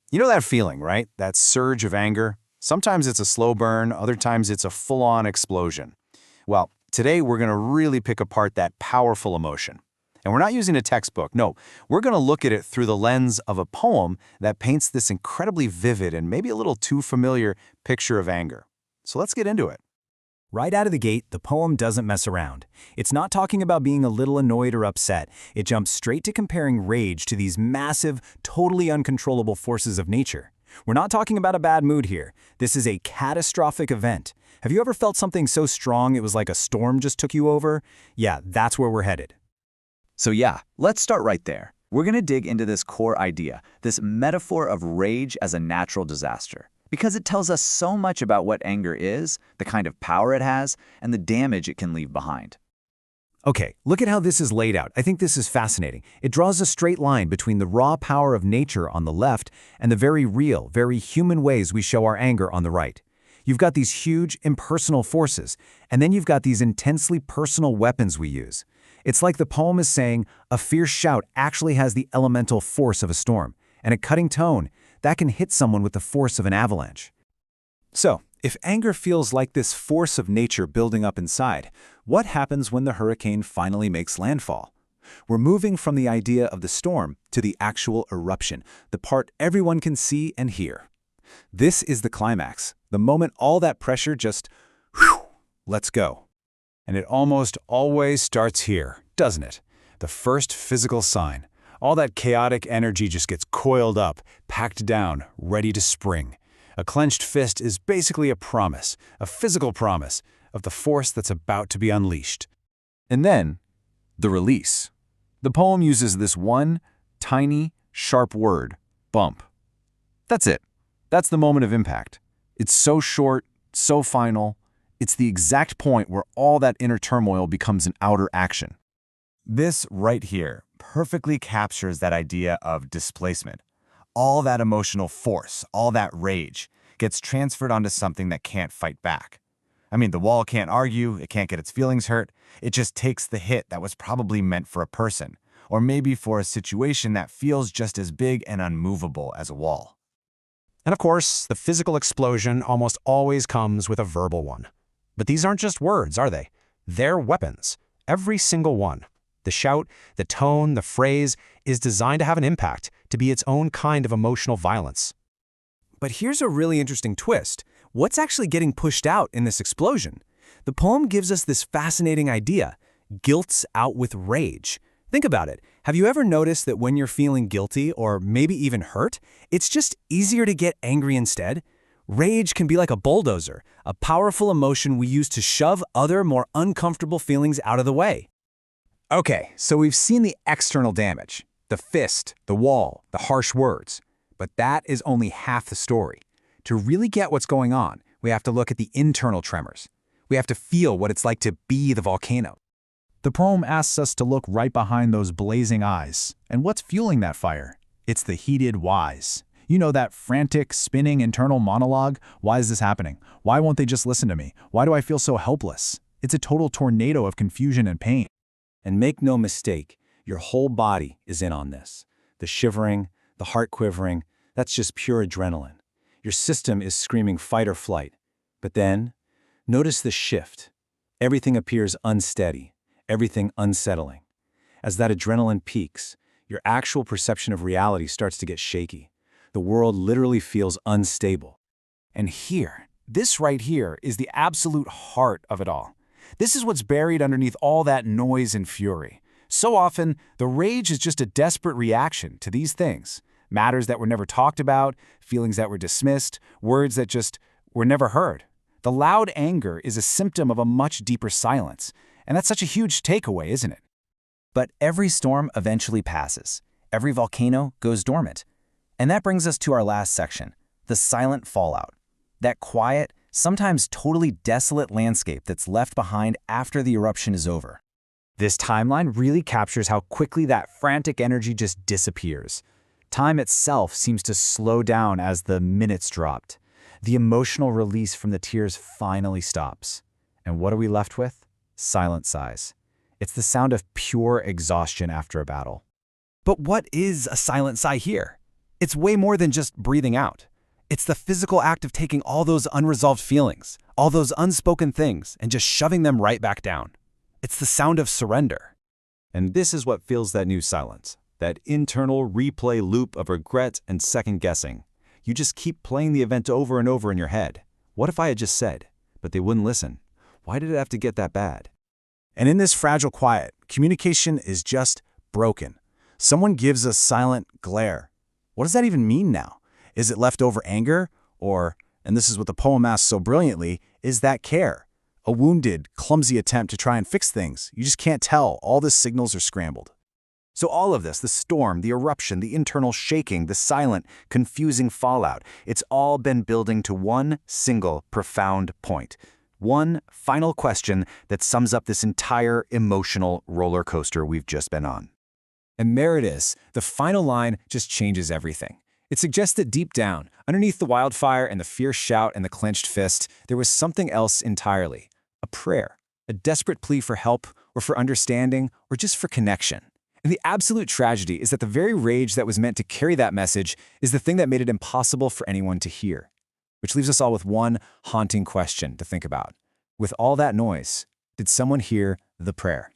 You know that feeling, right? That surge of anger? Sometimes it's a slow burn, other times it's a full-on explosion. Well, today we're going to really pick apart that powerful emotion. And we're not using a textbook, no. We're going to look at it through the lens of a poem that paints this incredibly vivid and maybe a little too familiar picture of anger. So let's get into it. Right out of the gate, the poem doesn't mess around. It's not talking about being a little annoyed or upset. It jumps straight to comparing rage to these massive, totally uncontrollable forces of nature. We're not talking about a bad mood here. This is a catastrophic event. Have you ever felt something so strong it was like a storm just took you over? Yeah, that's where we're headed. So yeah, let's start right there. We're going to dig into this core idea, this metaphor of rage as a natural disaster, because it tells us so much about what anger is, the kind of power it has, and the damage it can leave behind. Okay, look at how this is laid out. I think this is fascinating. It draws a straight line between the raw power of nature on the left and the very real, very human ways we show our anger on the right. You've got these huge, impersonal forces, and then you've got these intensely personal weapons we use. It's like the poem is saying a fierce shout actually has the elemental force of a storm, and a cutting tone that can hit someone with the force of an avalanche. So, if anger feels like this force of nature building up inside, what happens when the hurricane finally makes landfall? We're moving from the idea of the storm to the actual eruption, the part everyone can see and hear. This is the climax, the moment all that pressure just, whew, lets go. And it almost always starts here, doesn't it? The first physical sign. All that chaotic energy just gets coiled up, packed down, ready to spring. A clenched fist is basically a promise, a physical promise, of the force that's about to be unleashed. And then, the release. The poem uses this one, tiny, sharp word, bump. That's it. That's the moment of impact. It's so short, so final. It's the exact point where all that inner turmoil becomes an outer action. This right here perfectly captures that idea of displacement. All that emotional force, all that rage, gets transferred onto something that can't fight back. I mean, the wall can't argue, it can't get its feelings hurt, it just takes the hit that was probably meant for a person, or maybe for a situation that feels just as big and unmovable as a wall. And of course, the physical explosion almost always comes with a verbal one. But these aren't just words, are they? They're weapons. Every single one. The shout, the tone, the phrase is designed to have an impact, to be its own kind of emotional violence. But here's a really interesting twist. What's actually getting pushed out in this explosion? The poem gives us this fascinating idea. Guilt's out with rage. Think about it. Have you ever noticed that when you're feeling guilty or maybe even hurt, it's just easier to get angry instead? Rage can be like a bulldozer, a powerful emotion we use to shove other, more uncomfortable feelings out of the way. Okay, so we've seen the external damage. The fist, the wall, the harsh words. But that is only half the story. To really get what's going on, we have to look at the internal tremors. We have to feel what it's like to be the volcano. The poem asks us to look right behind those blazing eyes. And what's fueling that fire? It's the heated whys. You know, that frantic, spinning internal monologue? Why is this happening? Why won't they just listen to me? Why do I feel so helpless? It's a total tornado of confusion and pain. And make no mistake, your whole body is in on this. The shivering, the heart quivering, that's just pure adrenaline. Your system is screaming fight or flight. But then, notice the shift. Everything appears unsteady, everything unsettling. As that adrenaline peaks, your actual perception of reality starts to get shaky. The world literally feels unstable. And here, this right here, is the absolute heart of it all. This is what's buried underneath all that noise and fury. So often, the rage is just a desperate reaction to these things. Matters that were never talked about, feelings that were dismissed, words that just were never heard. The loud anger is a symptom of a much deeper silence. And that's such a huge takeaway, isn't it? But every storm eventually passes. Every volcano goes dormant. And that brings us to our last section, the silent fallout. That quiet, sometimes totally desolate landscape that's left behind after the eruption is over. This timeline really captures how quickly that frantic energy just disappears. Time itself seems to slow down as the minutes dropped. The emotional release from the tears finally stops. And what are we left with? Silent sighs. It's the sound of pure exhaustion after a battle. But what is a silent sigh here? It's way more than just breathing out. It's the physical act of taking all those unresolved feelings, all those unspoken things, and just shoving them right back down. It's the sound of surrender. And this is what fills that new silence, that internal replay loop of regret and second-guessing. You just keep playing the event over and over in your head. What if I had just said? But they wouldn't listen. Why did it have to get that bad? And in this fragile quiet, communication is just broken. Someone gives a silent glare. What does that even mean now? Is it leftover anger? Or, and this is what the poem asks so brilliantly, is that care? A wounded, clumsy attempt to try and fix things. You just can't tell. All the signals are scrambled. So all of this, the storm, the eruption, the internal shaking, the silent, confusing fallout, it's all been building to one single profound point. One final question that sums up this entire emotional roller coaster we've just been on. And there it is. The final line just changes everything. It suggests that deep down, underneath the wildfire and the fierce shout and the clenched fist, there was something else entirely. A prayer, a desperate plea for help or for understanding or just for connection. And the absolute tragedy is that the very rage that was meant to carry that message is the thing that made it impossible for anyone to hear. Which leaves us all with one haunting question to think about. With all that noise, did someone hear the prayer?